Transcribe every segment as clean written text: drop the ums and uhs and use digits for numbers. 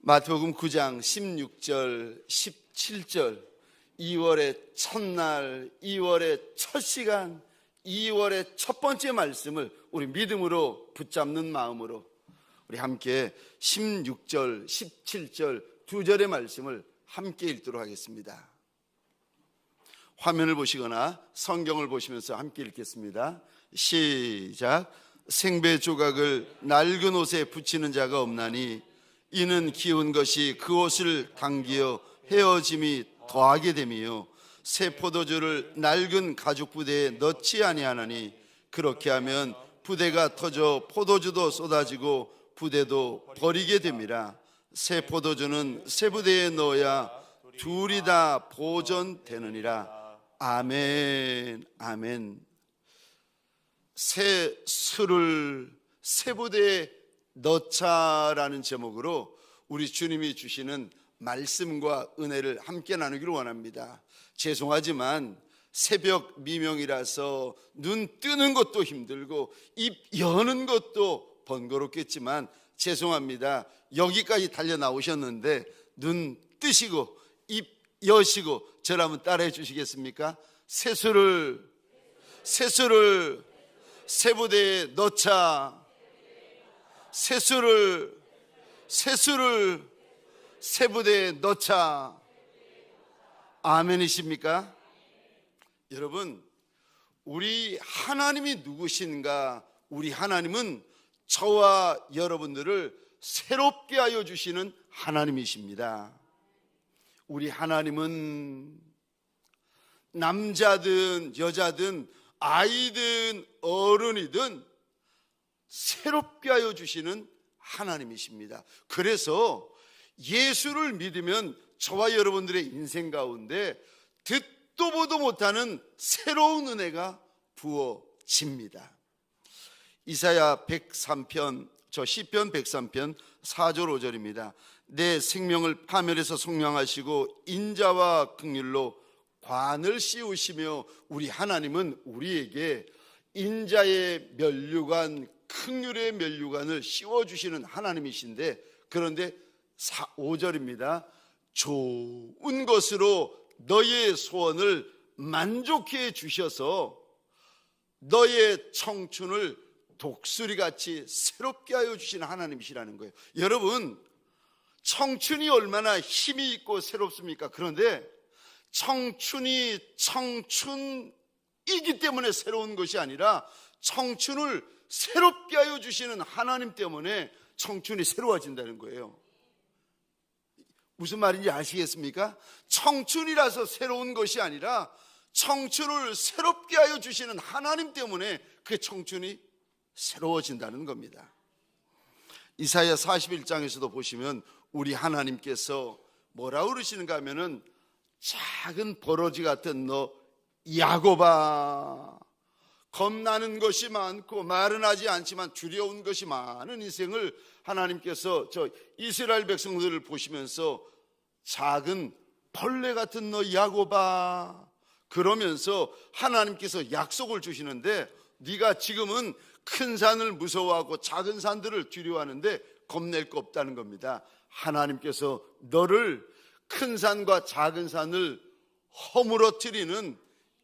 마태복음 9장 16절, 17절 2월의 첫날, 2월의 첫 시간, 2월의 첫 번째 말씀을 우리 믿음으로 붙잡는 마음으로 우리 함께 16절, 17절 두 절의 말씀을 함께 읽도록 하겠습니다. 화면을 보시거나 성경을 보시면서 함께 읽겠습니다. 시작. 생배 조각을 낡은 옷에 붙이는 자가 없나니 이는 기운 것이 그 옷을 당기어 헤어짐이 더하게 됨이요 새 포도주를 낡은 가죽 부대에 넣지 아니하나니 그렇게 하면 부대가 터져 포도주도 쏟아지고 부대도 버리게 됨이라. 새 포도주는 새 부대에 넣어야 둘이 다 보존되느니라. 아멘. 아멘. 새 술을 새 부대에 넣자라는 제목으로 우리 주님이 주시는 말씀과 은혜를 함께 나누기를 원합니다. 죄송하지만 새벽 미명이라서 눈 뜨는 것도 힘들고 입 여는 것도 번거롭겠지만 죄송합니다. 여기까지 달려 나오셨는데 눈 뜨시고 입 여시고 저를 한번 따라해 주시겠습니까? 새술을 새 부대에 넣자. 새술을 새 부대에 넣자. 아멘이십니까? 여러분, 우리 하나님이 누구신가? 우리 하나님은 저와 여러분들을 새롭게 하여 주시는 하나님이십니다. 우리 하나님은 남자든 여자든 아이든 어른이든 새롭게 하여 주시는 하나님이십니다. 그래서 예수를 믿으면 저와 여러분들의 인생 가운데 듣도 보도 못하는 새로운 은혜가 부어집니다. 이사야 103편, 시편 103편 4절 5절입니다. 내 생명을 파멸해서 속량하시고 인자와 긍휼로 관을 씌우시며, 우리 하나님은 우리에게 인자의 면류관, 긍휼의 면류관을 씌워주시는 하나님이신데, 그런데 5절입니다. 좋은 것으로 너의 소원을 만족해 해 주셔서 너의 청춘을 독수리같이 새롭게 하여 주시는 하나님이시라는 거예요. 여러분, 청춘이 얼마나 힘이 있고 새롭습니까? 그런데 청춘이 청춘이기 때문에 새로운 것이 아니라 청춘을 새롭게 하여 주시는 하나님 때문에 청춘이 새로워진다는 거예요. 무슨 말인지 아시겠습니까? 청춘이라서 새로운 것이 아니라 청춘을 새롭게 하여 주시는 하나님 때문에 그 청춘이 새로워진다는 겁니다. 이사야 41장에서도 보시면 우리 하나님께서 뭐라고 그러시는가 하면은, 작은 버러지 같은 너 야곱아, 겁나는 것이 많고 말은 하지 않지만 두려운 것이 많은 인생을 하나님께서 저 이스라엘 백성들을 보시면서 작은 벌레 같은 너 야곱아 그러면서 하나님께서 약속을 주시는데, 네가 지금은 큰 산을 무서워하고 작은 산들을 두려워하는데 겁낼 거 없다는 겁니다. 하나님께서 너를 큰 산과 작은 산을 허물어뜨리는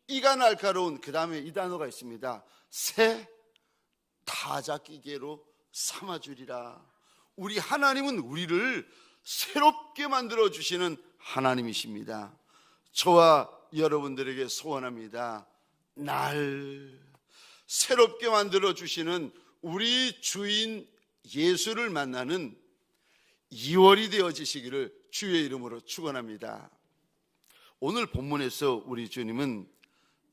이가 날카로운, 그 다음에 이 단어가 있습니다. 새 타작기계로 삼아주리라. 우리 하나님은 우리를 새롭게 만들어주시는 하나님이십니다. 저와 여러분들에게 소원합니다. 날 새롭게 만들어주시는 우리 주인 예수를 만나는 2월이 되어지시기를 주의 이름으로 축원합니다. 오늘 본문에서 우리 주님은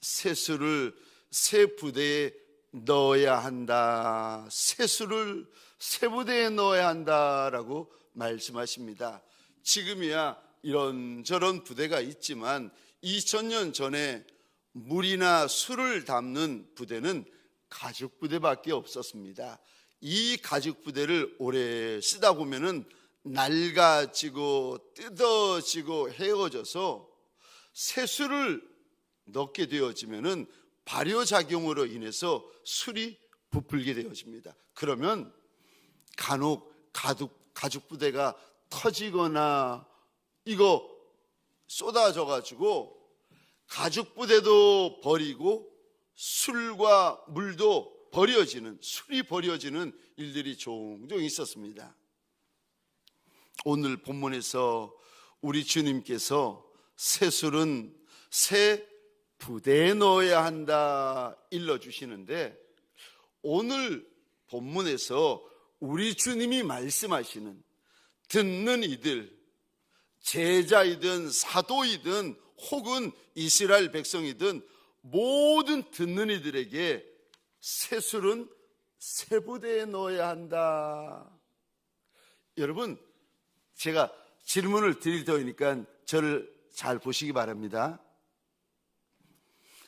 새술을 새 부대에 넣어야 한다, 새술을 새 부대에 넣어야 한다라고 말씀하십니다. 지금이야 이런저런 부대가 있지만 2000년 전에 물이나 술을 담는 부대는 가죽 부대밖에 없었습니다. 이 가죽 부대를 오래 쓰다 보면은 낡아지고 뜯어지고 헤어져서 새술을 넣게 되어지면은 발효작용으로 인해서 술이 부풀게 되어집니다. 그러면 간혹 가죽 부대가 터지거나 이거 쏟아져 가지고 가죽 부대도 버리고 술과 물도 버려지는, 술이 버려지는 일들이 종종 있었습니다. 오늘 본문에서 우리 주님께서 새 술은 새 부대에 넣어야 한다 일러주시는데, 오늘 본문에서 우리 주님이 말씀하시는 듣는 이들, 제자이든 사도이든 혹은 이스라엘 백성이든 모든 듣는 이들에게 새 술은 새 부대에 넣어야 한다. 여러분, 제가 질문을 드릴 테니까 저를 잘 보시기 바랍니다.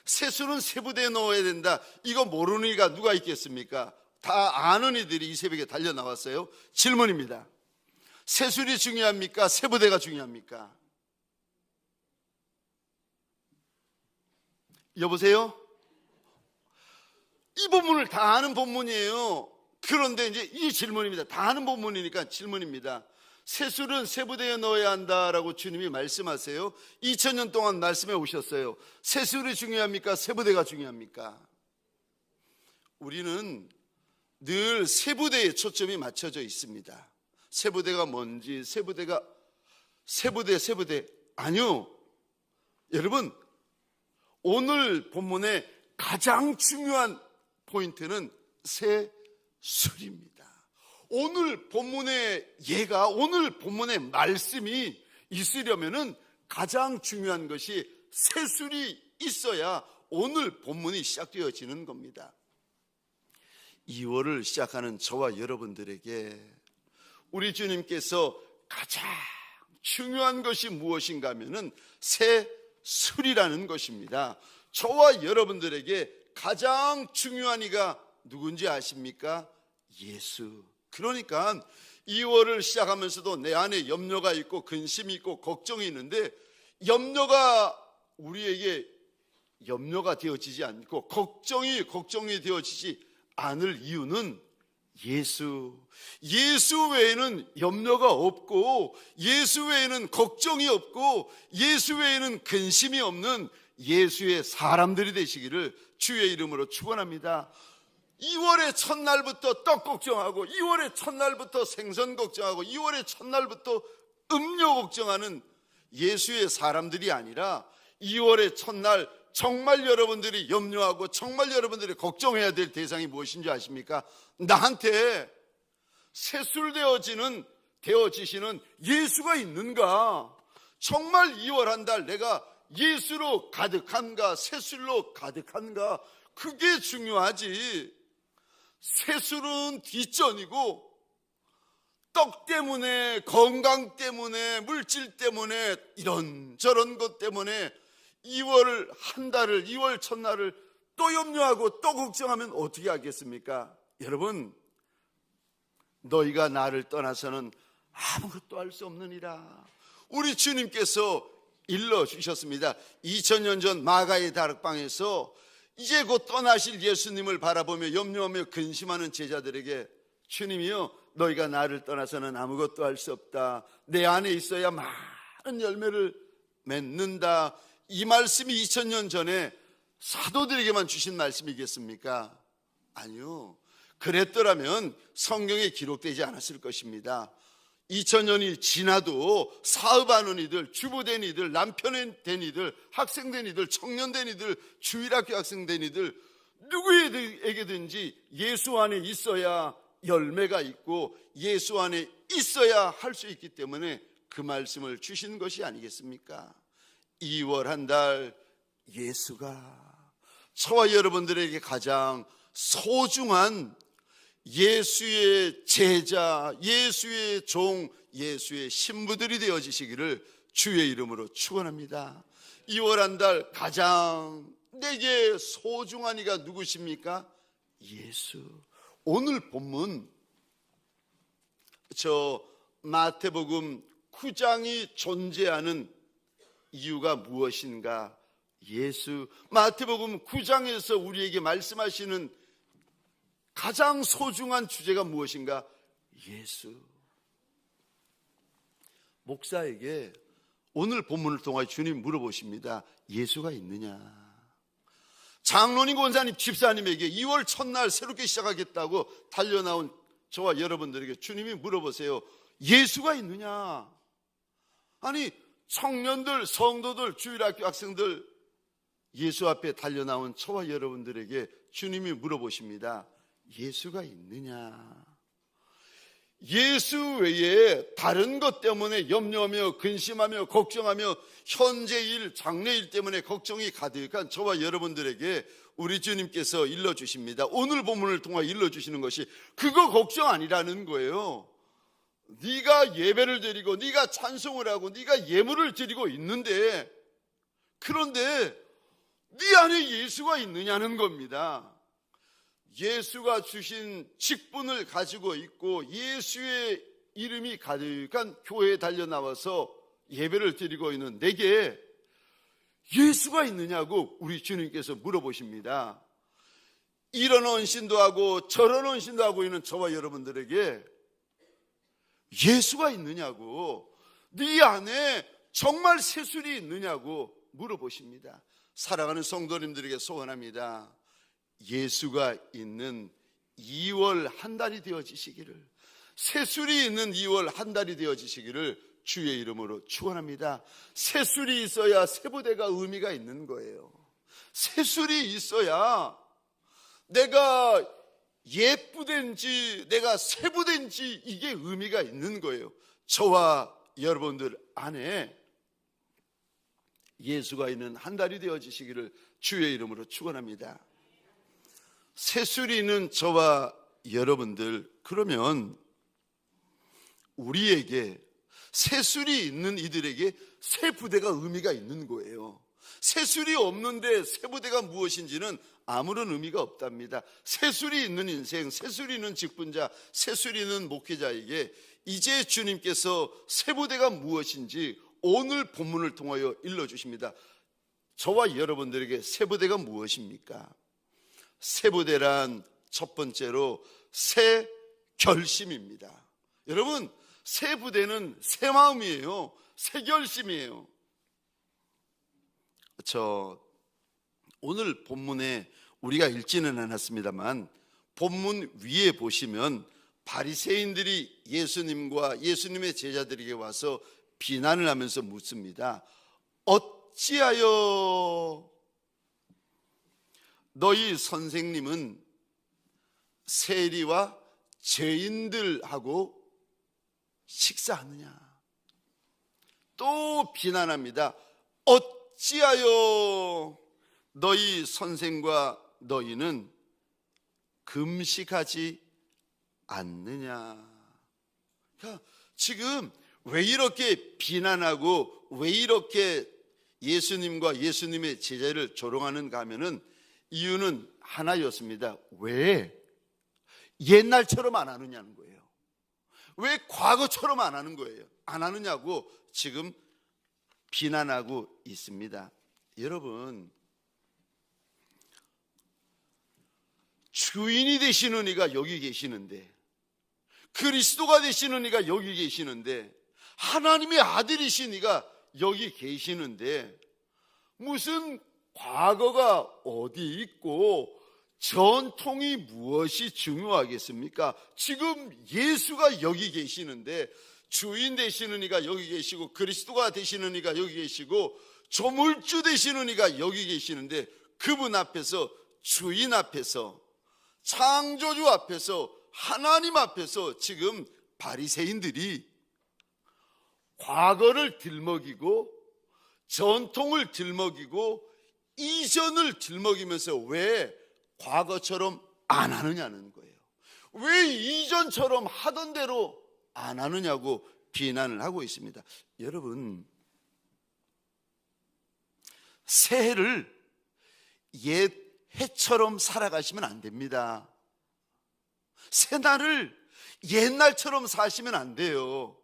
새 술은 새 부대에 넣어야 된다, 이거 모르는 이가 누가 있겠습니까? 다 아는 이들이 이 새벽에 달려 나왔어요. 질문입니다. 새술이 중요합니까? 새 부대가 중요합니까? 여보세요? 이 본문을 다 아는 본문이에요. 그런데 이제 이 질문입니다. 다 아는 본문이니까 질문입니다. 새술은 새 부대에 넣어야 한다라고 주님이 말씀하세요. 2000년 동안 말씀해 오셨어요. 새술이 중요합니까? 새 부대가 중요합니까? 우리는 늘 새 부대에 초점이 맞춰져 있습니다. 새 부대가 뭔지, 새 부대 아니요. 여러분, 오늘 본문의 가장 중요한 포인트는 새술입니다. 오늘 본문의 예가, 오늘 본문의 말씀이 있으려면은 가장 중요한 것이 새술이 있어야 오늘 본문이 시작되어지는 겁니다. 2월을 시작하는 저와 여러분들에게 우리 주님께서 가장 중요한 것이 무엇인가 하면은 새술이라는 것입니다. 저와 여러분들에게 가장 중요한 이가 누군지 아십니까? 예수. 그러니까 2월을 시작하면서도 내 안에 염려가 있고 근심이 있고 걱정이 있는데, 염려가 우리에게 염려가 되어지지 않고 걱정이 되어지지 않을 이유는 예수 외에는 염려가 없고, 예수 외에는 걱정이 없고, 예수 외에는 근심이 없는 예수의 사람들이 되시기를 주의 이름으로 축원합니다. 2월의 첫날부터 떡 걱정하고, 2월의 첫날부터 생선 걱정하고, 2월의 첫날부터 음료 걱정하는 예수의 사람들이 아니라 2월의 첫날 정말 여러분들이 염려하고 정말 여러분들이 걱정해야 될 대상이 무엇인지 아십니까? 나한테 새술 되어지시는 예수가 있는가? 정말 2월 한 달 내가 예수로 가득한가? 새술로 가득한가? 그게 중요하지. 새술은 뒷전이고, 떡 때문에, 건강 때문에, 물질 때문에, 이런저런 것 때문에 2월 한 달을, 2월 첫날을 또 염려하고 또 걱정하면 어떻게 하겠습니까? 여러분, 너희가 나를 떠나서는 아무것도 할 수 없느니라. 우리 주님께서 일러주셨습니다. 2000년 전 마가의 다락방에서 이제 곧 떠나실 예수님을 바라보며 염려하며 근심하는 제자들에게 주님이요, 너희가 나를 떠나서는 아무것도 할 수 없다. 내 안에 있어야 많은 열매를 맺는다. 이 말씀이 2000년 전에 사도들에게만 주신 말씀이겠습니까? 아니요. 그랬더라면 성경에 기록되지 않았을 것입니다. 2000년이 지나도 사업하는 이들, 주부된 이들, 남편 된 이들, 학생 된 이들, 청년 된 이들, 주일학교 학생 된 이들, 누구에게든지 예수 안에 있어야 열매가 있고 예수 안에 있어야 할 수 있기 때문에 그 말씀을 주신 것이 아니겠습니까? 2월 한 달 예수가 저와 여러분들에게 가장 소중한 예수의 제자, 예수의 종, 예수의 신부들이 되어지시기를 주의 이름으로 축원합니다. 2월 한 달 가장 내게 소중한 이가 누구십니까? 예수. 오늘 본문 마태복음 9장이 존재하는 이유가 무엇인가? 예수. 마태복음 9장에서 우리에게 말씀하시는 가장 소중한 주제가 무엇인가? 예수. 목사에게 오늘 본문을 통하여 주님 물어보십니다. 예수가 있느냐? 장로님, 권사님, 집사님에게 2월 첫날 새롭게 시작하겠다고 달려나온 저와 여러분들에게 주님이 물어보세요. 예수가 있느냐? 아니, 청년들, 성도들, 주일학교 학생들, 예수 앞에 달려나온 저와 여러분들에게 주님이 물어보십니다. 예수가 있느냐? 예수 외에 다른 것 때문에 염려하며 근심하며 걱정하며 현재 일, 장래일 때문에 걱정이 가득한 저와 여러분들에게 우리 주님께서 일러주십니다. 오늘 본문을 통해 일러주시는 것이 그거 걱정 아니라는 거예요. 네가 예배를 드리고 네가 찬송을 하고 네가 예물을 드리고 있는데, 그런데 네 안에 예수가 있느냐는 겁니다. 예수가 주신 직분을 가지고 있고 예수의 이름이 가득한 교회에 달려나와서 예배를 드리고 있는 내게 예수가 있느냐고 우리 주님께서 물어보십니다. 이런 헌신도 하고 저런 헌신도 하고 있는 저와 여러분들에게 예수가 있느냐고, 네 안에 정말 세술이 있느냐고 물어보십니다. 사랑하는 성도님들에게 소원합니다. 예수가 있는 2월 한 달이 되어지시기를, 세술이 있는 2월 한 달이 되어지시기를 주의 이름으로 축원합니다. 세술이 있어야 세부대가 의미가 있는 거예요. 세술이 있어야 내가 예쁘든지 내가 세부된지 이게 의미가 있는 거예요. 저와 여러분들 안에 예수가 있는 한 달이 되어지시기를 주의 이름으로 축원합니다. 세술이 있는 저와 여러분들, 그러면 우리에게 세술이 있는 이들에게 세부대가 의미가 있는 거예요. 세술이 없는데 세부대가 무엇인지는 아무런 의미가 없답니다. 세술이 있는 인생, 세술이 있는 직분자, 세술이 있는 목회자에게 이제 주님께서 세부대가 무엇인지 오늘 본문을 통하여 일러주십니다. 저와 여러분들에게 세부대가 무엇입니까? 세부대란 첫 번째로 새 결심입니다. 여러분, 세부대는 새 마음이에요. 새 결심이에요. 오늘 본문에 우리가 읽지는 않았습니다만 본문 위에 보시면 바리새인들이 예수님과 예수님의 제자들에게 와서 비난을 하면서 묻습니다. 어찌하여 너희 선생님은 세리와 죄인들하고 식사하느냐? 또 비난합니다. 어찌하여 너희 선생과 너희는 금식하지 않느냐? 그러니까 지금 왜 이렇게 비난하고 왜 이렇게 예수님과 예수님의 제자를 조롱하는가 하면은 이유는 하나였습니다. 왜 옛날처럼 안 하느냐는 거예요. 왜 과거처럼 안 하는 거예요? 안 하느냐고 지금 비난하고 있습니다. 여러분, 주인이 되시는 이가 여기 계시는데, 그리스도가 되시는 이가 여기 계시는데, 하나님의 아들이신 이가 여기 계시는데 무슨 과거가 어디 있고 전통이 무엇이 중요하겠습니까? 지금 예수가 여기 계시는데, 주인 되시는 이가 여기 계시고 그리스도가 되시는 이가 여기 계시고 조물주 되시는 이가 여기 계시는데, 그분 앞에서, 주인 앞에서, 창조주 앞에서, 하나님 앞에서 지금 바리새인들이 과거를 들먹이고 전통을 들먹이고 이전을 들먹이면서 왜 과거처럼 안 하느냐는 거예요. 왜 이전처럼 하던 대로 안 하느냐고 비난을 하고 있습니다. 여러분, 새해를 옛 해처럼 살아가시면 안 됩니다. 새날을 옛날처럼 사시면 안 돼요.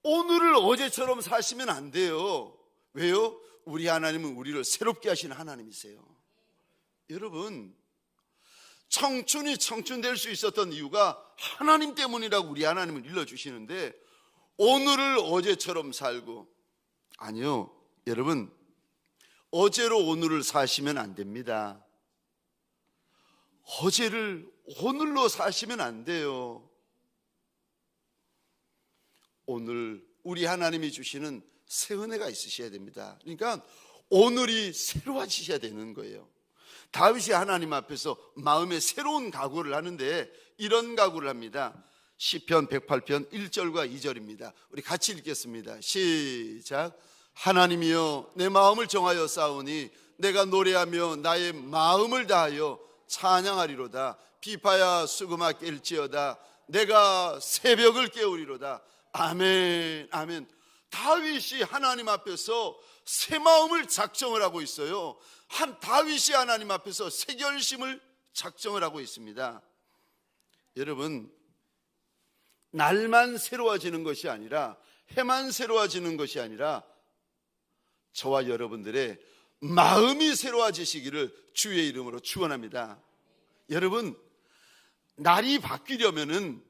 오늘을 어제처럼 사시면 안 돼요. 왜요? 우리 하나님은 우리를 새롭게 하시는 하나님이세요. 여러분, 청춘이 청춘 될 수 있었던 이유가 하나님 때문이라고 우리 하나님을 일러주시는데, 오늘을 어제처럼 살고, 아니요, 여러분, 어제로 오늘을 사시면 안 됩니다. 어제를 오늘로 사시면 안 돼요. 오늘 우리 하나님이 주시는 새 은혜가 있으셔야 됩니다. 그러니까 오늘이 새로워지셔야 되는 거예요. 다윗이 하나님 앞에서 마음에 새로운 각오를 하는데 이런 각오를 합니다. 시편 108편 1절과 2절입니다. 우리 같이 읽겠습니다. 시작. 하나님이여 내 마음을 정하여 싸우니 내가 노래하며 나의 마음을 다하여 찬양하리로다. 비파야 수금아 깰지어다. 내가 새벽을 깨우리로다. 아멘, 아멘. 다윗이 하나님 앞에서 새 마음을 작정을 하고 있어요. 다윗이 하나님 앞에서 새 결심을 작정을 하고 있습니다. 여러분, 날만 새로워지는 것이 아니라, 해만 새로워지는 것이 아니라 저와 여러분들의 마음이 새로워지시기를 주의 이름으로 축원합니다. 여러분, 날이 바뀌려면은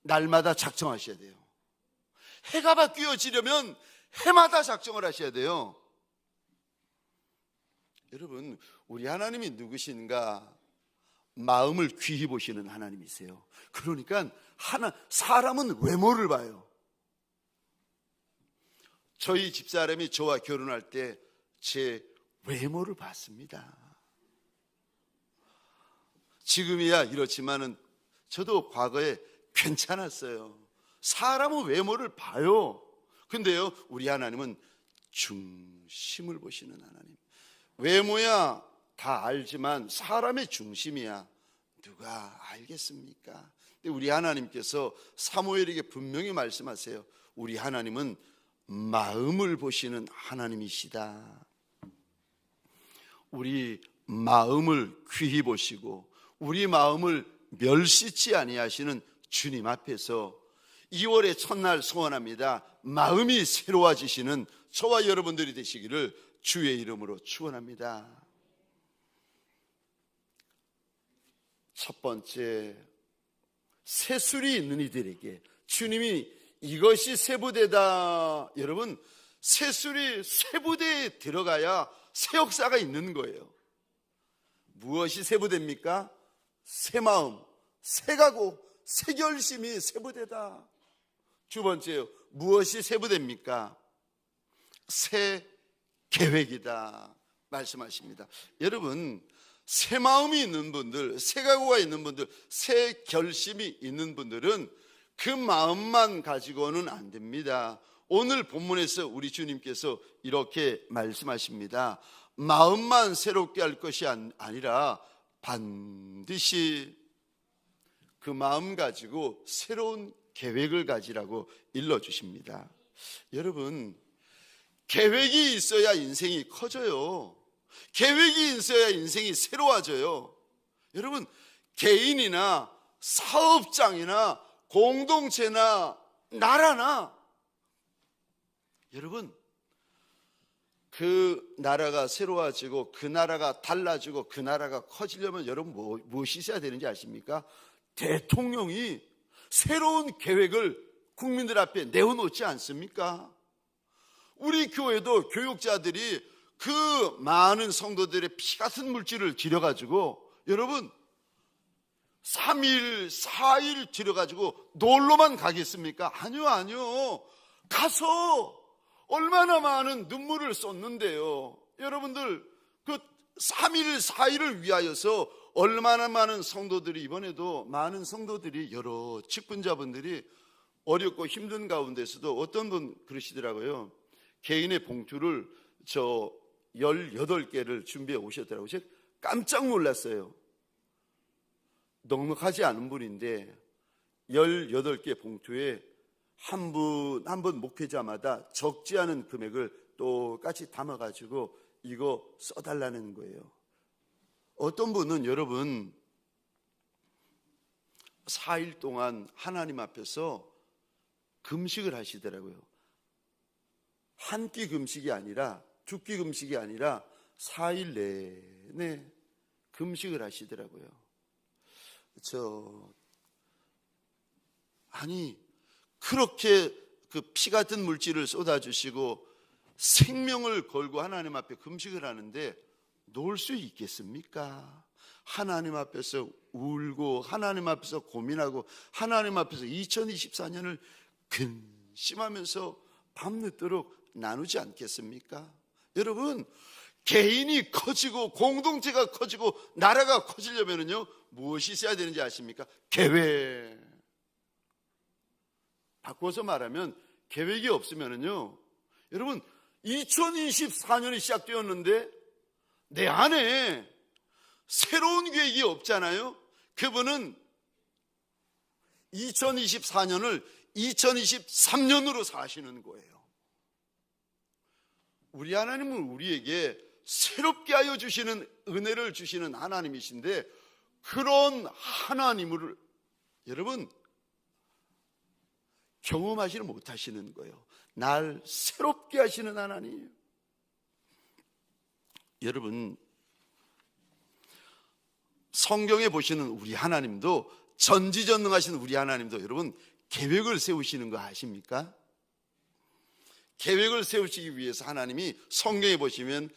날마다 작정하셔야 돼요. 해가 바뀌어지려면 해마다 작정을 하셔야 돼요. 여러분, 우리 하나님이 누구신가? 마음을 귀히 보시는 하나님이세요. 그러니까 사람은 외모를 봐요. 저희 집사람이 저와 결혼할 때 제 외모를 봤습니다. 지금이야 이렇지만은 저도 과거에 괜찮았어요. 사람은 외모를 봐요. 근데요, 우리 하나님은 중심을 보시는 하나님. 외모야 다 알지만 사람의 중심이야 누가 알겠습니까? 근데 우리 하나님께서 사무엘에게 분명히 말씀하세요. 우리 하나님은 마음을 보시는 하나님이시다. 우리 마음을 귀히 보시고 우리 마음을 멸시치 아니하시는 주님 앞에서 2월의 첫날 소원합니다. 마음이 새로워지시는 저와 여러분들이 되시기를 주의 이름으로 축원합니다. 첫 번째, 새술이 있는 이들에게 주님이 이것이 세부대다. 여러분, 새술이 세부대에 들어가야 새 역사가 있는 거예요. 무엇이 세부대입니까? 새 마음, 새 각오, 새 결심이 세부대다. 두 번째요, 무엇이 세부대입니까? 새 계획이다 말씀하십니다. 여러분, 새 마음이 있는 분들, 새 각오가 있는 분들, 새 결심이 있는 분들은 그 마음만 가지고는 안 됩니다. 오늘 본문에서 우리 주님께서 이렇게 말씀하십니다. 마음만 새롭게 할 것이 아니라 반드시 그 마음 가지고 새로운 계획을 가지라고 일러주십니다. 여러분, 계획이 있어야 인생이 커져요. 계획이 있어야 인생이 새로워져요. 여러분, 개인이나 사업장이나 공동체나 나라나, 여러분, 그 나라가 새로워지고 그 나라가 달라지고 그 나라가 커지려면 여러분 무엇이 있어야 되는지 아십니까? 대통령이 새로운 계획을 국민들 앞에 내어놓지 않습니까? 우리 교회도 교육자들이 그 많은 성도들의 피 같은 물질을 들여가지고 여러분 3일, 4일 들여가지고 놀러만 가겠습니까? 아니요. 가서 얼마나 많은 눈물을 쏟는데요. 여러분들 그 3일, 4일을 위하여서 얼마나 많은 성도들이, 이번에도 많은 성도들이, 여러 직분자분들이 어렵고 힘든 가운데서도 어떤 분 그러시더라고요. 개인의 봉투를 18개를 준비해 오셨더라고요. 제가 깜짝 놀랐어요. 넉넉하지 않은 분인데 18개 봉투에 한 분 목회자마다 적지 않은 금액을 똑같이 담아가지고 이거 써달라는 거예요. 어떤 분은 여러분 4일 동안 하나님 앞에서 금식을 하시더라고요. 한 끼 금식이 아니라, 두 끼 금식이 아니라 4일 내내 금식을 하시더라고요. 아니, 그렇게 그 피 같은 물질을 쏟아주시고 생명을 걸고 하나님 앞에 금식을 하는데 놓을 수 있겠습니까? 하나님 앞에서 울고 하나님 앞에서 고민하고 하나님 앞에서 2024년을 근심하면서 밤늦도록 나누지 않겠습니까? 여러분, 개인이 커지고 공동체가 커지고 나라가 커지려면요 무엇이 있어야 되는지 아십니까? 계획. 바꿔서 말하면 계획이 없으면요 여러분 2024년이 시작되었는데 내 안에 새로운 계획이 없잖아요. 그분은 2024년을 2023년으로 사시는 거예요. 우리 하나님은 우리에게 새롭게 하여 주시는 은혜를 주시는 하나님이신데 그런 하나님을 여러분 경험하지는 못하시는 거예요. 날 새롭게 하시는 하나님. 여러분 성경에 보시는 우리 하나님도 전지전능하신 우리 하나님도 여러분 계획을 세우시는 거 아십니까? 계획을 세우시기 위해서 하나님이 성경에 보시면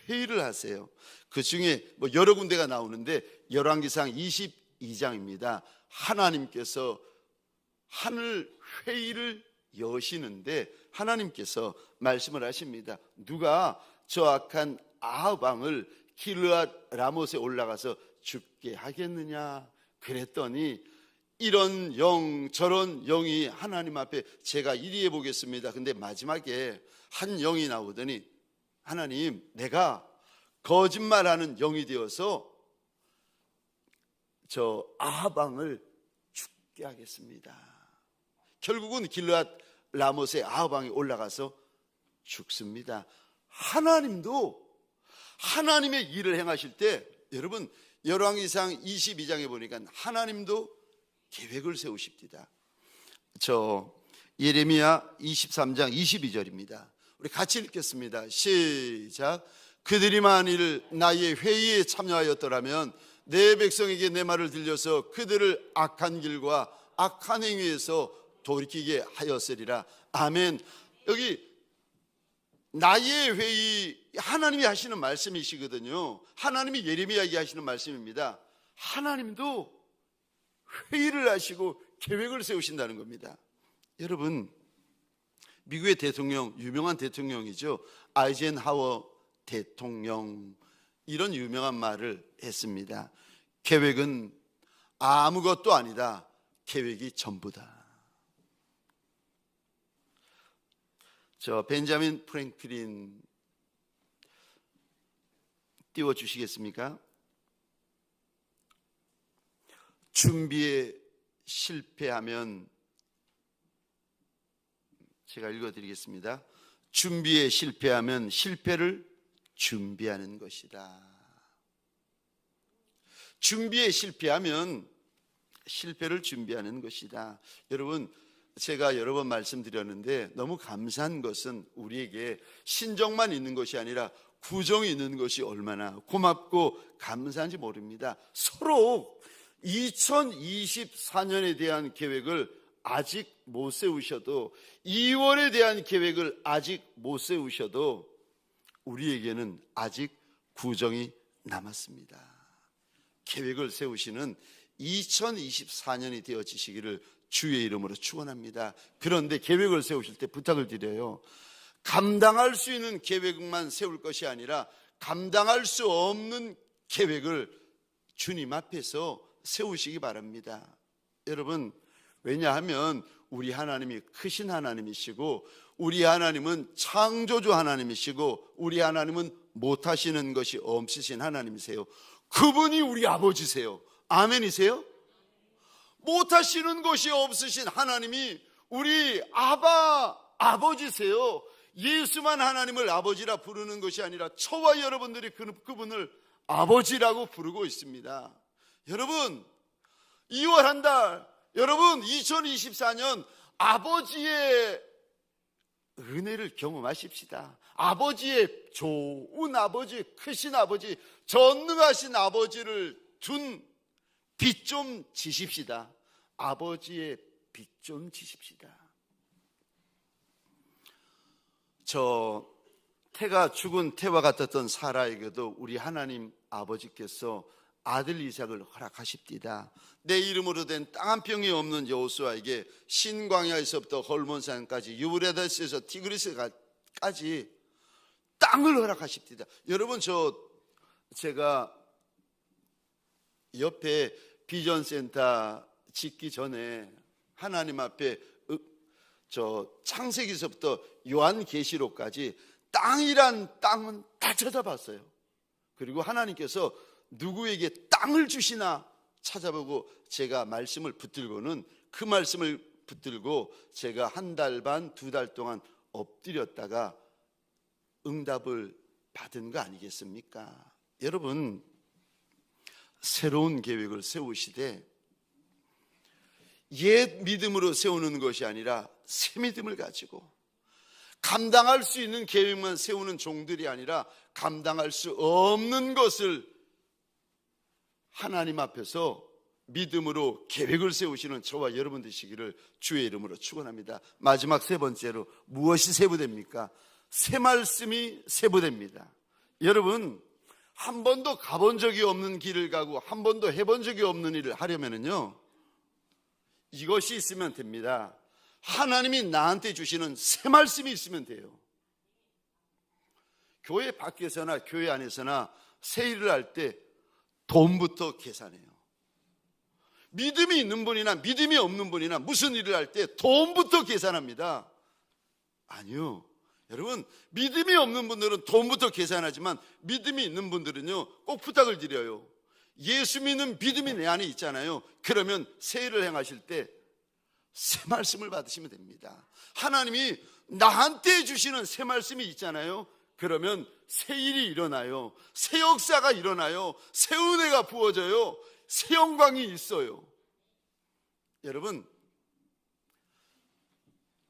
회의를 하세요. 그 중에 뭐 여러 군데가 나오는데 열왕기상 22장입니다. 하나님께서 하늘 회의를 여시는데 하나님께서 말씀을 하십니다. 누가 저 악한 아합 왕을 길르앗 라못에 올라가서 죽게 하겠느냐? 그랬더니 이런 영 저런 영이 하나님 앞에 제가 이리 해보겠습니다. 근데 마지막에 한 영이 나오더니 하나님 내가 거짓말하는 영이 되어서 저 아합 왕을 죽게 하겠습니다. 결국은 길르앗 라못에 아합 왕이 올라가서 죽습니다. 하나님도 하나님의 일을 행하실 때 여러분 열왕기상 22장에 보니까 하나님도 계획을 세우십니다. 저 예레미야 23장 22절입니다. 우리 같이 읽겠습니다. 시작. 그들이 만일 나의 회의에 참여하였더라면 내 백성에게 내 말을 들려서 그들을 악한 길과 악한 행위에서 돌이키게 하였으리라. 아멘. 여기 나의 회의 하나님이 하시는 말씀이시거든요. 하나님이 예레미야에게 하시는 말씀입니다. 하나님도 회의를 하시고 계획을 세우신다는 겁니다. 여러분 미국의 대통령 유명한 대통령이죠. 아이젠하워 대통령 이런 유명한 말을 했습니다. 계획은 아무것도 아니다. 계획이 전부다. 저 벤자민 프랭클린 띄워주시겠습니까? 준비에 실패하면 제가 읽어드리겠습니다. 준비에 실패하면 실패를 준비하는 것이다. 준비에 실패하면 실패를 준비하는 것이다. 여러분 제가 여러 번 말씀드렸는데 너무 감사한 것은 우리에게 신정만 있는 것이 아니라 구정이 있는 것이 얼마나 고맙고 감사한지 모릅니다. 서로 2024년에 대한 계획을 아직 못 세우셔도 2월에 대한 계획을 아직 못 세우셔도 우리에게는 아직 구정이 남았습니다. 계획을 세우시는 2024년이 되어지시기를 주의 이름으로 축원합니다. 그런데 계획을 세우실 때 부탁을 드려요. 감당할 수 있는 계획만 세울 것이 아니라 감당할 수 없는 계획을 주님 앞에서 세우시기 바랍니다. 여러분 왜냐하면 우리 하나님이 크신 하나님이시고 우리 하나님은 창조주 하나님이시고 우리 하나님은 못하시는 것이 없으신 하나님이세요. 그분이 우리 아버지세요. 아멘이세요? 못하시는 것이 없으신 하나님이 우리 아버지세요. 예수만 하나님을 아버지라 부르는 것이 아니라 저와 여러분들이 그분을 아버지라고 부르고 있습니다. 여러분 2월 한 달 여러분 2024년 아버지의 은혜를 경험하십시다. 아버지의 좋은 아버지, 크신 아버지, 전능하신 아버지를 둔 빚 좀 지십시다. 아버지의 빚 좀 지십시다. 태가 죽은 태와 같았던 사라에게도 우리 하나님 아버지께서 아들 이삭을 허락하십니다. 내 이름으로 된 땅 한 평이 없는 여호수아에게 신광야에서부터 헐몬산까지 유브라데스에서 티그리스까지 땅을 허락하십니다. 여러분, 제가 옆에 비전센터 짓기 전에 하나님 앞에 창세기서부터 요한계시록까지 땅이란 땅은 다 찾아봤어요. 그리고 하나님께서 누구에게 땅을 주시나 찾아보고 제가 말씀을 붙들고는 그 말씀을 붙들고 제가 한 달 반, 두 달 동안 엎드렸다가 응답을 받은 거 아니겠습니까? 여러분, 새로운 계획을 세우시되 옛 믿음으로 세우는 것이 아니라 새 믿음을 가지고 감당할 수 있는 계획만 세우는 종들이 아니라 감당할 수 없는 것을 하나님 앞에서 믿음으로 계획을 세우시는 저와 여러분 되시기를 주의 이름으로 축원합니다. 마지막 세 번째로 무엇이 세부됩니까? 새 말씀이 세부됩니다. 여러분, 한 번도 가본 적이 없는 길을 가고 한 번도 해본 적이 없는 일을 하려면요, 이것이 있으면 됩니다. 하나님이 나한테 주시는 새 말씀이 있으면 돼요. 교회 밖에서나 교회 안에서나 새 일을 할 때 돈부터 계산해요. 믿음이 있는 분이나 믿음이 없는 분이나 무슨 일을 할 때 돈부터 계산합니다. 아니요, 여러분, 믿음이 없는 분들은 돈부터 계산하지만 믿음이 있는 분들은요, 꼭 부탁을 드려요. 예수 믿는 믿음이 내 안에 있잖아요. 그러면 새 일을 행하실 때 새 말씀을 받으시면 됩니다. 하나님이 나한테 주시는 새 말씀이 있잖아요. 그러면 새 일이 일어나요. 새 역사가 일어나요. 새 은혜가 부어져요. 새 영광이 있어요. 여러분,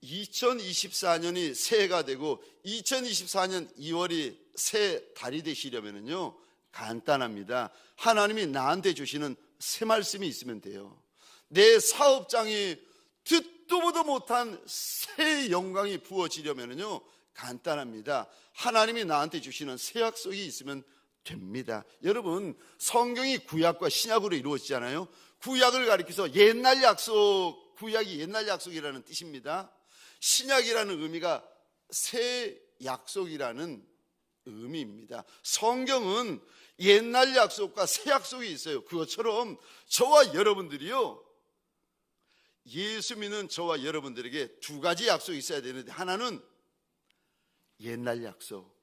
2024년이 새해가 되고 2024년 2월이 새 달이 되시려면요, 간단합니다. 하나님이 나한테 주시는 새 말씀이 있으면 돼요. 내 사업장이 듣도 보도 못한 새 영광이 부어지려면요, 간단합니다. 하나님이 나한테 주시는 새 약속이 있으면 됩니다. 여러분, 성경이 구약과 신약으로 이루어지잖아요. 구약을 가리켜서 옛날 약속, 구약이 옛날 약속이라는 뜻입니다. 신약이라는 의미가 새 약속이라는 의미입니다. 성경은 옛날 약속과 새 약속이 있어요. 그것처럼 저와 여러분들이요, 예수 믿는 저와 여러분들에게 두 가지 약속이 있어야 되는데, 하나는 옛날 약속,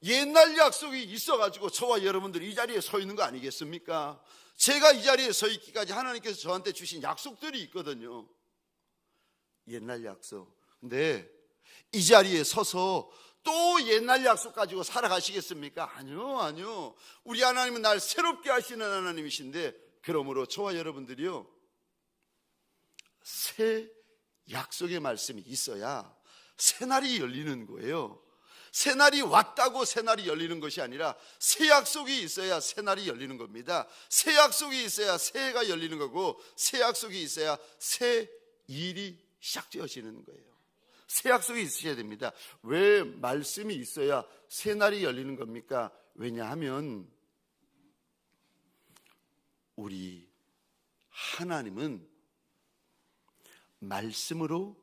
옛날 약속이 있어가지고 저와 여러분들이 이 자리에 서 있는 거 아니겠습니까? 제가 이 자리에 서 있기까지 하나님께서 저한테 주신 약속들이 있거든요. 옛날 약속. 근데 이 자리에 서서 또 옛날 약속 가지고 살아가시겠습니까? 아니요. 우리 하나님은 날 새롭게 하시는 하나님이신데, 그러므로 저와 여러분들이요, 새 약속의 말씀이 있어야 새날이 열리는 거예요. 새날이 왔다고 새날이 열리는 것이 아니라 새 약속이 있어야 새날이 열리는 겁니다. 새 약속이 있어야 새해가 열리는 거고, 새 약속이 있어야 새 일이 시작되어지는 거예요. 새 약속이 있으셔야 됩니다. 왜 말씀이 있어야 새날이 열리는 겁니까? 왜냐하면 우리 하나님은 말씀으로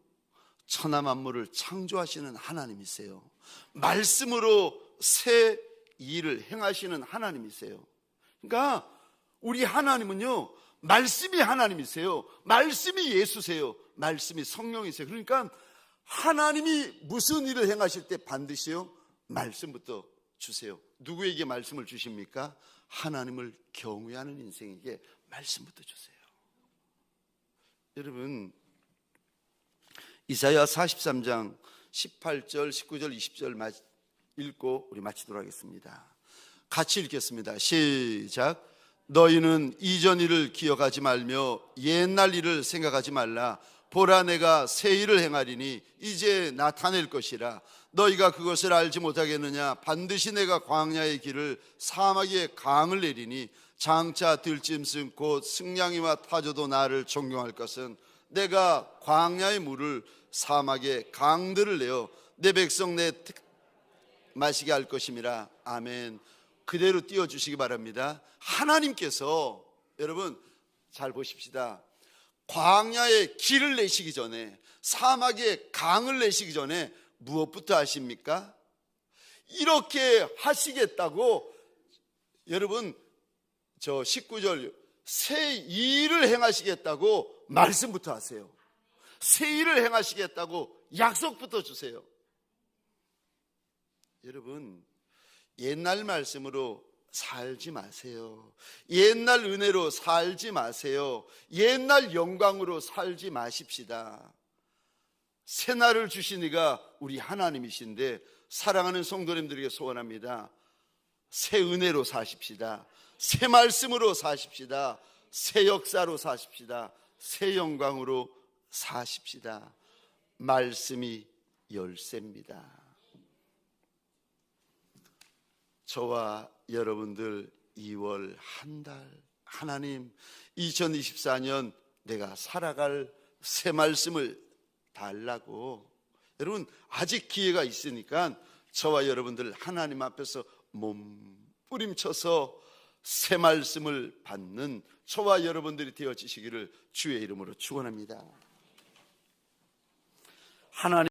천하 만물을 창조하시는 하나님이세요. 말씀으로 새 일을 행하시는 하나님이세요. 그러니까 우리 하나님은요, 말씀이 하나님이세요. 말씀이 예수세요. 말씀이 성령이세요. 그러니까 하나님이 무슨 일을 행하실 때 반드시요, 말씀부터 주세요. 누구에게 말씀을 주십니까? 하나님을 경외하는 인생에게 말씀부터 주세요. 여러분, 이사야 43장 18절, 19절, 20절 읽고 우리 마치도록 하겠습니다. 같이 읽겠습니다. 시작. 너희는 이전 일을 기억하지 말며 옛날 일을 생각하지 말라. 보라, 내가 새 일을 행하리니 이제 나타낼 것이라. 너희가 그것을 알지 못하겠느냐? 반드시 내가 광야의 길을 사막에 강을 내리니 장차 들짐승 곧 승냥이와 타조도 나를 존경할 것은 내가 광야의 물을 사막에 강들을 내어 내 백성 내 마시게 할 것임이라. 아멘. 그대로 띄워주시기 바랍니다. 하나님께서 여러분 잘 보십시다. 광야에 길을 내시기 전에, 사막에 강을 내시기 전에 무엇부터 하십니까? 이렇게 하시겠다고 여러분 저 19절 새 일을 행하시겠다고 말씀부터 하세요. 새 일을 행하시겠다고 약속부터 주세요. 여러분 옛날 말씀으로 살지 마세요. 옛날 은혜로 살지 마세요. 옛날 영광으로 살지 마십시다. 새날을 주신 이가 우리 하나님이신데 사랑하는 성도님들에게 소원합니다. 새 은혜로 사십시다. 새 말씀으로 사십시다. 새 역사로 사십시다. 새 영광으로 사십시다. 말씀이 열쇠입니다. 저와 여러분들 2월 한 달, 하나님 2024년 내가 살아갈 새 말씀을 달라고. 여러분 아직 기회가 있으니까 저와 여러분들 하나님 앞에서 몸부림쳐서 새 말씀을 받는 저와 여러분들이 되어지시기를 주의 이름으로 축원합니다. 하나님